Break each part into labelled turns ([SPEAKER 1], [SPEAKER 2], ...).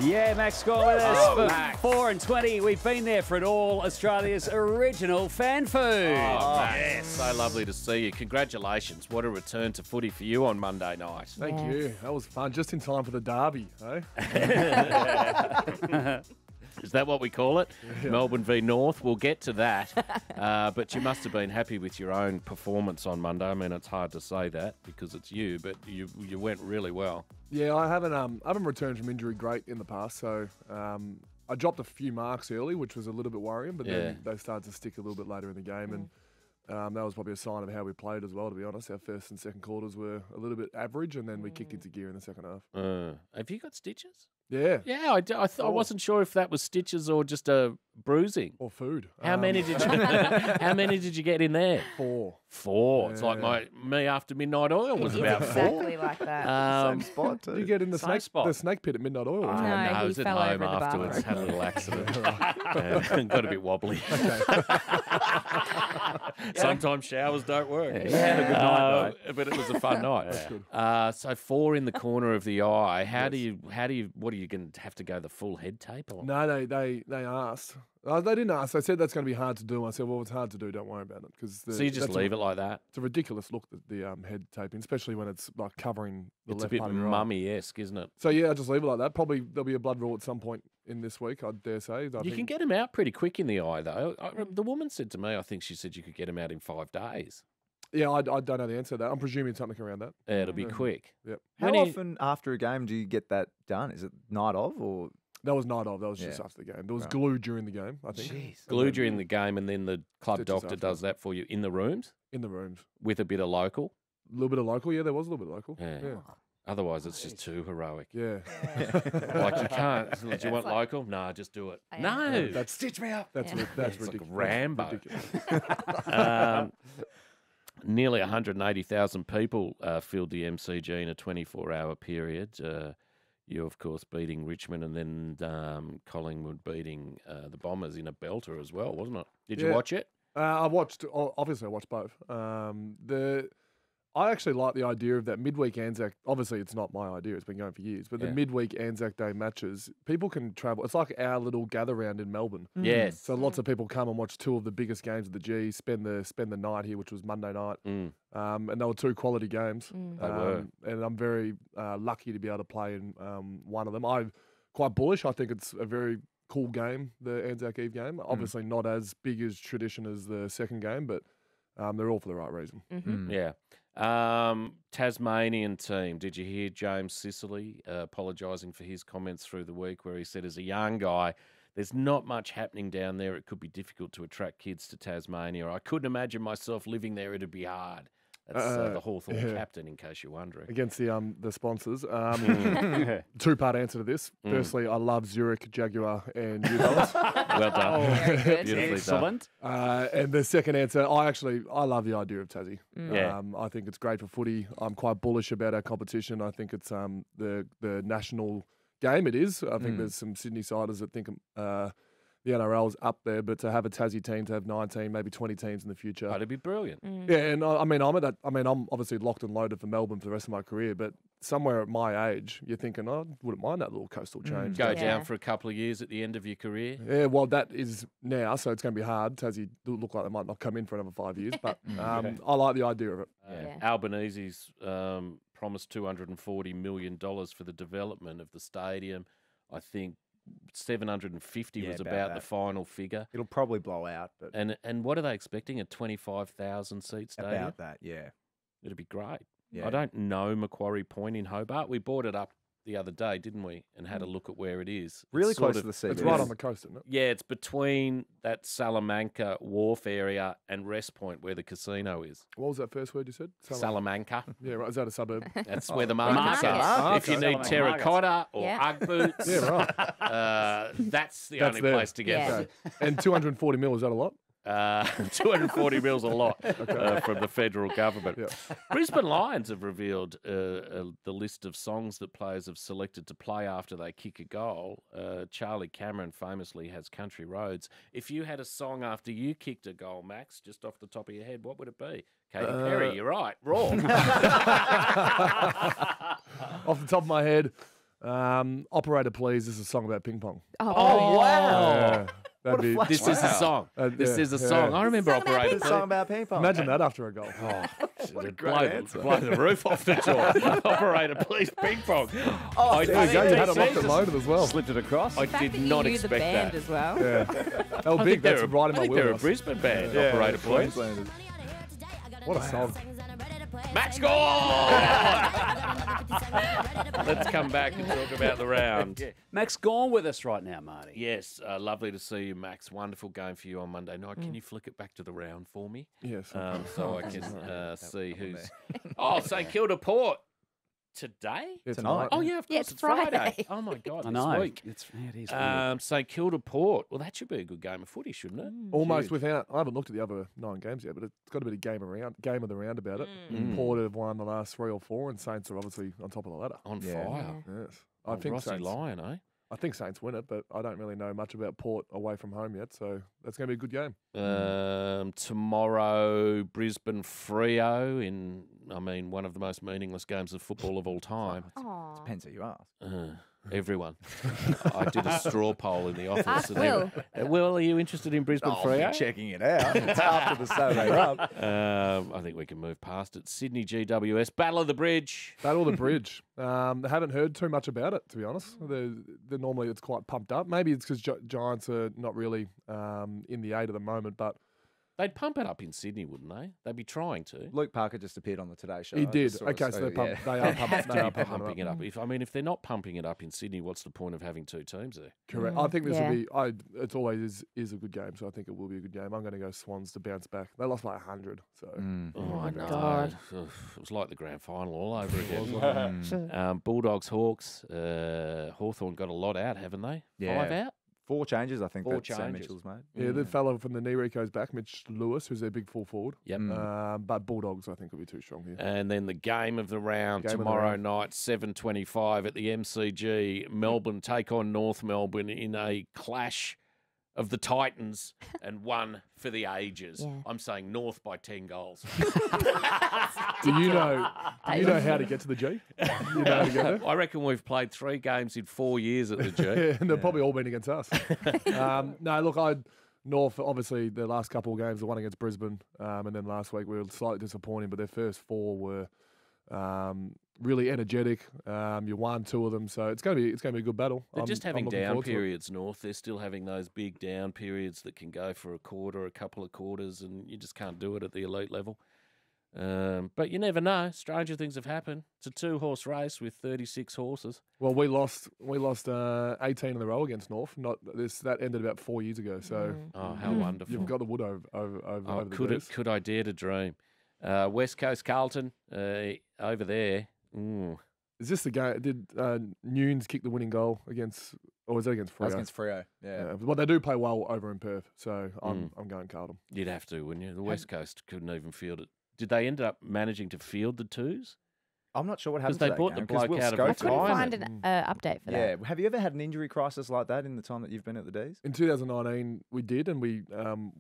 [SPEAKER 1] Yeah, Max Gawn with us
[SPEAKER 2] Oh,
[SPEAKER 1] for
[SPEAKER 2] Max.
[SPEAKER 1] 4 and 20. We've been there for it all. Australia's original fan food.
[SPEAKER 2] Oh, Max, so lovely to see you. Congratulations. What a return to footy for you on Monday night.
[SPEAKER 3] Thank you. That was fun. Just in time for the derby, eh?
[SPEAKER 2] Is that what we call it? Yeah. Melbourne v North. We'll get to that. But you must have been happy with your own performance on Monday. I mean, it's hard to say that because it's you, but you went really well.
[SPEAKER 3] Yeah, I haven't returned from injury great in the past, so I dropped a few marks early, which was a little bit worrying, but then they started to stick a little bit later in the game, and that was probably a sign of how we played as well, to be honest. Our first and second quarters were a little bit average, and then we kicked into gear in the second half.
[SPEAKER 2] Have you got stitches?
[SPEAKER 3] Yeah.
[SPEAKER 2] Yeah, I wasn't sure if that was stitches or just a bruising.
[SPEAKER 3] Or food.
[SPEAKER 2] How many did you How many did you get in there?
[SPEAKER 3] 4.
[SPEAKER 2] 4.
[SPEAKER 3] Yeah.
[SPEAKER 2] It's like me after midnight oil was about 4.
[SPEAKER 4] Exactly like that.
[SPEAKER 5] Same spot too.
[SPEAKER 3] You get in the
[SPEAKER 2] Same spot.
[SPEAKER 3] the snake pit at midnight oil.
[SPEAKER 4] No,
[SPEAKER 2] I
[SPEAKER 4] he
[SPEAKER 2] was at
[SPEAKER 4] fell
[SPEAKER 2] home
[SPEAKER 4] over in the
[SPEAKER 2] afterwards,
[SPEAKER 4] bathroom.
[SPEAKER 2] had a little accident. Got a bit wobbly. Sometimes showers don't work.
[SPEAKER 1] You had a good night, though.
[SPEAKER 2] But it was a fun night. So 4 in the corner of the eye. What are you going to have to go the full head tape on?
[SPEAKER 3] No, they asked. They didn't ask. They said that's going to be hard to do. I said, well, it's hard to do. Don't worry about it.
[SPEAKER 2] So you just leave it like that?
[SPEAKER 3] It's a ridiculous look, the head taping, especially when it's like covering the
[SPEAKER 2] It's
[SPEAKER 3] left
[SPEAKER 2] a bit
[SPEAKER 3] part of your eye.
[SPEAKER 2] mummy-esque, isn't it?
[SPEAKER 3] So yeah, I just leave it like that. Probably there'll be a blood draw at some point in this week, I dare say.
[SPEAKER 2] You can get them out pretty quick in the eye, though. The woman said to me, I think she said you could get them out in 5 days.
[SPEAKER 3] Yeah, I don't know the answer to that. I'm presuming something around that.
[SPEAKER 2] Yeah, it'll be quick.
[SPEAKER 3] Yep.
[SPEAKER 5] How often after a game do you get that done? Is it night of or?
[SPEAKER 3] That was night of. That was just after the game. There was glue during the game, I think.
[SPEAKER 5] Jeez.
[SPEAKER 2] Glue during the game, and then the club
[SPEAKER 3] Stitches
[SPEAKER 2] doctor
[SPEAKER 3] after.
[SPEAKER 2] does that for you in the rooms
[SPEAKER 3] In the rooms.
[SPEAKER 2] with a bit of local.
[SPEAKER 3] A little bit of local. Yeah, there was a little bit of local.
[SPEAKER 2] Yeah. Otherwise, it's just too heroic.
[SPEAKER 3] Yeah.
[SPEAKER 2] Like you can't. Do you want local? Nah, just do it. No,
[SPEAKER 3] That's
[SPEAKER 2] stitch me up.
[SPEAKER 3] That's
[SPEAKER 2] It's
[SPEAKER 3] ridiculous.
[SPEAKER 2] like Rambo.
[SPEAKER 3] Ridiculous.
[SPEAKER 2] Nearly 180,000 people filled the MCG in a 24-hour period. You, of course, beating Richmond and then Collingwood beating the Bombers in a belter as well, wasn't it? Did you watch it?
[SPEAKER 3] Obviously I watched both. I actually like the idea of that midweek Anzac. Obviously, it's not my idea. It's been going for years. But the midweek Anzac Day matches, people can travel. It's like our little gather round in Melbourne.
[SPEAKER 2] Yes.
[SPEAKER 3] So lots of people come and watch 2 of the biggest games of the G. Spend the night here, which was Monday night. And they were 2 quality games.
[SPEAKER 2] They were.
[SPEAKER 3] And I'm very lucky to be able to play in one of them. I'm quite bullish. I think it's a very cool game, the Anzac Eve game. Obviously, not as big as tradition as the second game, but they're all for the right reason.
[SPEAKER 2] Yeah. Tasmanian team. Did you hear James Sicily apologising for his comments through the week where he said as a young guy, there's not much happening down there. It could be difficult to attract kids to Tasmania. I couldn't imagine myself living there. It'd be hard. That's the Hawthorn captain, in case you're wondering.
[SPEAKER 3] Against the sponsors. 2-part answer to this. Firstly, I love Zurich, Jaguar, and U-Bells.
[SPEAKER 2] Well done.
[SPEAKER 4] Very good.
[SPEAKER 2] Beautifully
[SPEAKER 1] Excellent.
[SPEAKER 3] And the second answer, I love the idea of Tassie.
[SPEAKER 2] Yeah.
[SPEAKER 3] I think it's great for footy. I'm quite bullish about our competition. I think it's the national game. It is. I think there's some Sydney siders that think the NRL's up there, but to have a Tassie team, to have 19, maybe 20 teams in the future.
[SPEAKER 2] That'd be brilliant.
[SPEAKER 3] Yeah, and I'm obviously locked and loaded for Melbourne for the rest of my career, but somewhere at my age, you're thinking, I wouldn't mind that little coastal change.
[SPEAKER 2] Go down for a couple of years at the end of your career.
[SPEAKER 3] Yeah, well, that is now, so it's going to be hard. Tassie look like they might not come in for another 5 years, but I like the idea of it.
[SPEAKER 2] Albanese's promised $240 million for the development of the stadium. I think 750 was about the final figure.
[SPEAKER 5] It'll probably blow out, but
[SPEAKER 2] And what are they expecting? A 25,000 seat stadium?
[SPEAKER 5] about that, yeah.
[SPEAKER 2] It'd be great.
[SPEAKER 5] Yeah.
[SPEAKER 2] I don't know Macquarie Point in Hobart. We brought it up the other day, didn't we? And had a look at where it is.
[SPEAKER 5] Really
[SPEAKER 2] It's
[SPEAKER 5] close
[SPEAKER 2] sort
[SPEAKER 5] to the
[SPEAKER 2] of-
[SPEAKER 5] sea.
[SPEAKER 3] It's right on the coast, isn't it?
[SPEAKER 2] Yeah, it's between that Salamanca Wharf area and Rest Point where the casino is.
[SPEAKER 3] What was that first word you said?
[SPEAKER 2] Salamanca.
[SPEAKER 3] Yeah, right. Is that a suburb?
[SPEAKER 2] That's where the markets
[SPEAKER 4] market.
[SPEAKER 2] are. If you
[SPEAKER 1] Okay.
[SPEAKER 2] need terracotta or
[SPEAKER 4] Yeah.
[SPEAKER 2] Ugg boots,
[SPEAKER 3] Yeah, right.
[SPEAKER 2] that's the
[SPEAKER 3] That's
[SPEAKER 2] only
[SPEAKER 3] there.
[SPEAKER 2] place to get
[SPEAKER 4] Yeah.
[SPEAKER 2] them.
[SPEAKER 3] Okay. And 240 mil, is that a lot?
[SPEAKER 2] 240 mils a lot from the federal government.
[SPEAKER 3] Yeah.
[SPEAKER 2] Brisbane Lions have revealed the list of songs that players have selected to play after they kick a goal. Charlie Cameron famously has Country Roads. If you had a song after you kicked a goal, Max, just off the top of your head, what would it be? Katy Perry, you're right. Raw.
[SPEAKER 3] Off the top of my head, Operator, please. This is a song about ping pong.
[SPEAKER 2] Oh, wow.
[SPEAKER 3] Yeah, that'd be,
[SPEAKER 2] This is a song. This is a song. I remember Operator.
[SPEAKER 5] It's a song about ping pong.
[SPEAKER 3] Imagine that after a goal.
[SPEAKER 5] What a
[SPEAKER 2] It'd
[SPEAKER 5] great answer.
[SPEAKER 2] blow the roof off the jaw. Operator, please, ping pong.
[SPEAKER 5] Oh,
[SPEAKER 3] There you go. You had it locked and loaded as well.
[SPEAKER 2] Slipped it across. I
[SPEAKER 4] The fact
[SPEAKER 2] did
[SPEAKER 4] that you
[SPEAKER 2] not
[SPEAKER 4] knew
[SPEAKER 2] expect
[SPEAKER 4] the band
[SPEAKER 2] that.
[SPEAKER 4] as well.
[SPEAKER 3] Yeah. How big? That's right in my
[SPEAKER 2] I think they're a
[SPEAKER 3] wheelhouse.
[SPEAKER 2] Brisbane band. Operator, please.
[SPEAKER 5] Queenslanders.
[SPEAKER 3] What a song.
[SPEAKER 2] Max Gawn! Let's come back and talk about the round.
[SPEAKER 1] Max Gawn with us right now, Marty.
[SPEAKER 2] Yes, lovely to see you, Max. Wonderful game for you on Monday night. Can you flick it back to the round for me?
[SPEAKER 3] Yes.
[SPEAKER 2] So I can see who's... Oh, St Kilda Port. Today?
[SPEAKER 3] Yeah,
[SPEAKER 5] Tonight.
[SPEAKER 2] Oh, yeah, of course.
[SPEAKER 4] Yeah,
[SPEAKER 2] it's
[SPEAKER 4] it's
[SPEAKER 2] Friday.
[SPEAKER 4] Friday.
[SPEAKER 2] Oh, my God,
[SPEAKER 1] I
[SPEAKER 2] this
[SPEAKER 1] know.
[SPEAKER 2] week.
[SPEAKER 1] It is weird.
[SPEAKER 2] St Kilda Port. Well, that should be a good game of footy, shouldn't it?
[SPEAKER 3] Almost
[SPEAKER 2] Huge.
[SPEAKER 3] without. I haven't looked at the other 9 games yet, but it's got a bit of game of the round about it. Port have won the last 3 or 4, and Saints are obviously on top of the ladder.
[SPEAKER 2] On
[SPEAKER 5] Yeah.
[SPEAKER 2] fire.
[SPEAKER 3] Yes,
[SPEAKER 2] Oh,
[SPEAKER 3] I think
[SPEAKER 2] Rossi
[SPEAKER 3] Saints.
[SPEAKER 2] Lion, eh?
[SPEAKER 3] I think Saints win it, but I don't really know much about Port away from home yet, so that's going to be a good game.
[SPEAKER 2] Tomorrow, Brisbane Freo in, one of the most meaningless games of football of all time.
[SPEAKER 4] Aw.
[SPEAKER 5] Depends who you ask.
[SPEAKER 2] Everyone. I did a straw poll in the office.
[SPEAKER 4] Ask
[SPEAKER 2] and
[SPEAKER 4] Will.
[SPEAKER 2] Will, are you interested in Brisbane Freo?
[SPEAKER 5] Checking it out. It's after the Saturday rub.
[SPEAKER 2] I think we can move past it. Sydney GWS, Battle of the Bridge.
[SPEAKER 3] Battle of the Bridge. I haven't heard too much about it, to be honest. They're normally it's quite pumped up. Maybe it's because Giants are not really in the 8 at the moment, but
[SPEAKER 2] They'd pump it up in Sydney, wouldn't they? They'd be trying to.
[SPEAKER 5] Luke Parker just appeared on the Today Show.
[SPEAKER 3] he
[SPEAKER 5] I
[SPEAKER 3] did.
[SPEAKER 5] just saw
[SPEAKER 3] Okay,
[SPEAKER 5] it,
[SPEAKER 3] so they
[SPEAKER 5] yeah.
[SPEAKER 3] are pumping,
[SPEAKER 2] Pumping it up. If they're not pumping it up in Sydney, what's the point of having 2 teams there?
[SPEAKER 3] Correct. I think this
[SPEAKER 4] Yeah.
[SPEAKER 3] will be. It's always is a good game, so I think it will be a good game. I'm going to go Swans to bounce back. They lost by 100, so
[SPEAKER 2] Oh,
[SPEAKER 4] my
[SPEAKER 2] no.
[SPEAKER 4] God.
[SPEAKER 2] Ugh, it was like the grand final all over again. Bulldogs, Hawks. Hawthorn got a lot out, haven't they?
[SPEAKER 5] Yeah.
[SPEAKER 2] 5 out?
[SPEAKER 5] 4 changes, I think,
[SPEAKER 2] 4
[SPEAKER 5] that Sam
[SPEAKER 2] changes.
[SPEAKER 5] Mitchell's made.
[SPEAKER 3] yeah, the fellow from the knee goes back, Mitch Lewis, who's their big full forward.
[SPEAKER 2] Yep.
[SPEAKER 3] But Bulldogs, I think, will be too strong here.
[SPEAKER 2] And then the game of the round
[SPEAKER 3] Game of the
[SPEAKER 2] tomorrow
[SPEAKER 3] round.
[SPEAKER 2] night, 7:25 at the MCG. Melbourne take on North Melbourne in a clash of the Titans and one for the ages.
[SPEAKER 4] Yeah.
[SPEAKER 2] I'm saying North by 10 goals.
[SPEAKER 3] Do you know how to get to the G? You know how to get there?
[SPEAKER 2] I reckon we've played 3 games in 4 years at the G.
[SPEAKER 3] Yeah, and they've probably all been against us. No, look, North, obviously, the last couple of games, the one against Brisbane, and then last week we were slightly disappointing, but their first 4 were really energetic. You won 2 of them, so it's going to be a good battle.
[SPEAKER 2] They're just having
[SPEAKER 3] looking
[SPEAKER 2] down
[SPEAKER 3] forward to it.
[SPEAKER 2] periods, North. They're still having those big down periods that can go for a quarter, a couple of quarters, and you just can't do it at the elite level. But you never know. Stranger things have happened. It's a 2-horse race with 36 horses.
[SPEAKER 3] Well, we lost 18 in a row against North. That ended about 4 years ago. So
[SPEAKER 2] Oh, how wonderful.
[SPEAKER 3] you've got the wood over
[SPEAKER 2] Oh,
[SPEAKER 3] the
[SPEAKER 2] could,
[SPEAKER 3] D's.
[SPEAKER 2] could I dare to dream? West Coast Carlton over there.
[SPEAKER 3] Is this the game? Did Nunes kick the winning goal against, or was that against
[SPEAKER 5] That was
[SPEAKER 3] Freo?
[SPEAKER 5] against Freo. Yeah.
[SPEAKER 3] Well, they do play well over in Perth, so I'm going Carlton.
[SPEAKER 2] You'd have to, wouldn't you? The West Coast couldn't even field it. Did they end up managing to field the 2s?
[SPEAKER 5] I'm not sure what
[SPEAKER 2] Because
[SPEAKER 5] happened
[SPEAKER 2] they
[SPEAKER 5] to that
[SPEAKER 2] brought the
[SPEAKER 5] game, 'cause
[SPEAKER 2] bloke
[SPEAKER 5] Will
[SPEAKER 2] out of
[SPEAKER 5] Scope-
[SPEAKER 4] I couldn't
[SPEAKER 2] retirement.
[SPEAKER 4] find an update for that.
[SPEAKER 5] Yeah. Have you ever had an injury crisis like that in the time that you've been at the D's?
[SPEAKER 3] In 2019, we did, and we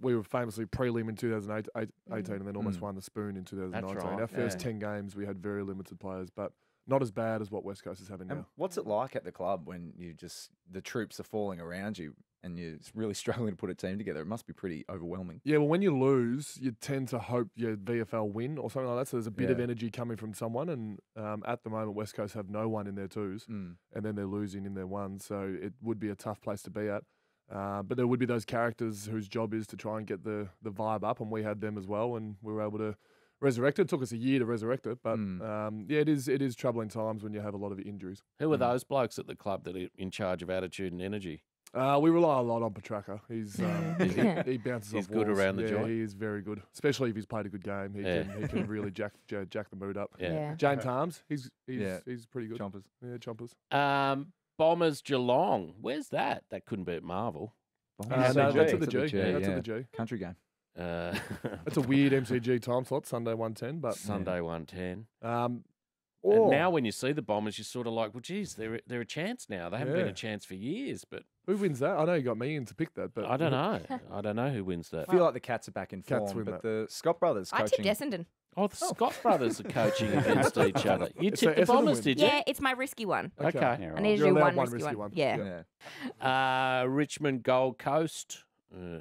[SPEAKER 3] were famously prelim in 2018, and then almost won the spoon in 2019.
[SPEAKER 2] right,
[SPEAKER 3] Our first
[SPEAKER 2] yeah.
[SPEAKER 3] 10 games, we had very limited players, but not as bad as what West Coast is having
[SPEAKER 5] And
[SPEAKER 3] now.
[SPEAKER 5] what's it like at the club when the troops are falling around you and you're really struggling to put a team together? It must be pretty overwhelming.
[SPEAKER 3] Yeah, well, when you lose, you tend to hope your VFL win or something like that. So there's a bit of
[SPEAKER 5] Yeah.
[SPEAKER 3] energy coming from someone, and at the moment, West Coast have no one in their 2s, and then they're losing in their 1s. So it would be a tough place to be at. But there would be those characters whose job is to try and get the vibe up, and we had them as well, and we were able to resurrect it. It took us a year to resurrect it, but yeah, it is troubling times when you have a lot of injuries.
[SPEAKER 2] Who are those blokes at the club that are in charge of attitude and energy?
[SPEAKER 3] We rely a lot on Petraka. He's he bounces
[SPEAKER 2] He's
[SPEAKER 3] off
[SPEAKER 2] good
[SPEAKER 3] walls.
[SPEAKER 2] around the
[SPEAKER 3] yeah,
[SPEAKER 2] joint?
[SPEAKER 3] he is very good, especially if he's played a good game. He can really jack the mood up.
[SPEAKER 2] Yeah.
[SPEAKER 3] James Harms, he's
[SPEAKER 5] Yeah.
[SPEAKER 3] pretty good.
[SPEAKER 5] Chompers.
[SPEAKER 3] Yeah, chompers.
[SPEAKER 2] Bombers Geelong. Where's that? That couldn't be at Marvel.
[SPEAKER 3] No, that's at the G.
[SPEAKER 5] That's at
[SPEAKER 3] That's
[SPEAKER 5] yeah.
[SPEAKER 3] at the G.
[SPEAKER 5] Country game.
[SPEAKER 3] It's a weird MCG time slot, Sunday 1:10, but
[SPEAKER 2] Sunday 1:10.
[SPEAKER 3] or
[SPEAKER 2] And now when you see the Bombers, you're sort of like, well, geez, they're a chance now. They haven't been
[SPEAKER 3] Yeah.
[SPEAKER 2] a chance for years, but
[SPEAKER 3] who wins that? I know you got me in to pick that, but
[SPEAKER 2] I don't know. I don't know who wins that.
[SPEAKER 5] I feel like the Cats are back in
[SPEAKER 3] Cats
[SPEAKER 5] form,
[SPEAKER 3] win
[SPEAKER 5] but
[SPEAKER 3] that.
[SPEAKER 5] the Scott brothers
[SPEAKER 4] I tipped
[SPEAKER 5] coaching.
[SPEAKER 4] Essendon.
[SPEAKER 2] Oh, the Scott brothers are coaching against each other. You
[SPEAKER 3] It's
[SPEAKER 2] tipped the
[SPEAKER 3] Essendon
[SPEAKER 2] Bombers,
[SPEAKER 3] win.
[SPEAKER 2] did you?
[SPEAKER 4] Yeah, it's my risky one.
[SPEAKER 2] Okay.
[SPEAKER 1] Yeah,
[SPEAKER 4] I
[SPEAKER 1] right.
[SPEAKER 4] need to
[SPEAKER 3] You're
[SPEAKER 4] do
[SPEAKER 3] allowed
[SPEAKER 4] one
[SPEAKER 3] one
[SPEAKER 4] risky
[SPEAKER 3] risky
[SPEAKER 4] one.
[SPEAKER 3] one.
[SPEAKER 4] Yeah.
[SPEAKER 2] Richmond Gold Coast.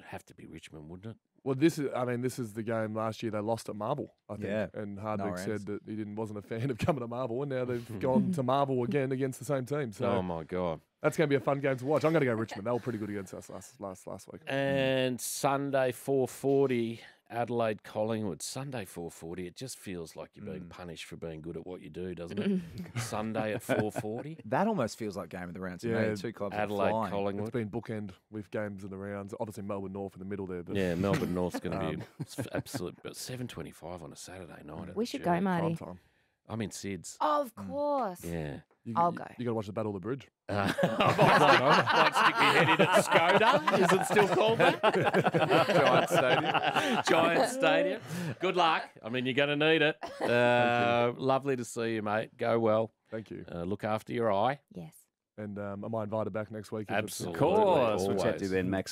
[SPEAKER 2] Have to be Richmond, wouldn't it?
[SPEAKER 3] Well, this is the game last year they lost at Marvel, I think.
[SPEAKER 5] Yeah.
[SPEAKER 3] And Hardwick
[SPEAKER 5] No
[SPEAKER 3] said that he wasn't a fan of coming to Marvel, and now they've gone to Marvel again against the same team. So
[SPEAKER 2] Oh my God!
[SPEAKER 3] that's going to be a fun game to watch. I'm going to go Richmond. They were pretty good against us last week.
[SPEAKER 2] And Sunday 4:40, Adelaide Collingwood. Sunday 4:40. It just feels like you're being punished for being good at what you do, doesn't it? Sunday at 4:40.
[SPEAKER 5] That almost feels like game of the round to
[SPEAKER 3] Yeah,
[SPEAKER 5] me. Two clubs are
[SPEAKER 2] Adelaide
[SPEAKER 5] flying.
[SPEAKER 3] It's
[SPEAKER 2] Collingwood.
[SPEAKER 3] been bookend with games in the rounds. Obviously Melbourne North in the middle there. But
[SPEAKER 2] Yeah, Melbourne North's going to be absolute. But 7:25 on a Saturday night.
[SPEAKER 4] We should go, Marty.
[SPEAKER 3] prime time.
[SPEAKER 2] I'm in Sid's.
[SPEAKER 4] Oh, of course.
[SPEAKER 2] Yeah.
[SPEAKER 4] I'll go.
[SPEAKER 3] You got to watch the Battle of the Bridge.
[SPEAKER 2] I might stick my head in at Skoda. Is it still called that?
[SPEAKER 5] Giant Stadium.
[SPEAKER 2] Giant Stadium. Good luck. I mean, you're going to need it. Lovely to see you, mate. Go well.
[SPEAKER 3] Thank you.
[SPEAKER 2] Look after your eye.
[SPEAKER 4] Yes.
[SPEAKER 3] And am I invited back next week?
[SPEAKER 2] Absolutely.
[SPEAKER 1] Of course. We'll chat to
[SPEAKER 2] Always.
[SPEAKER 1] you then, Max.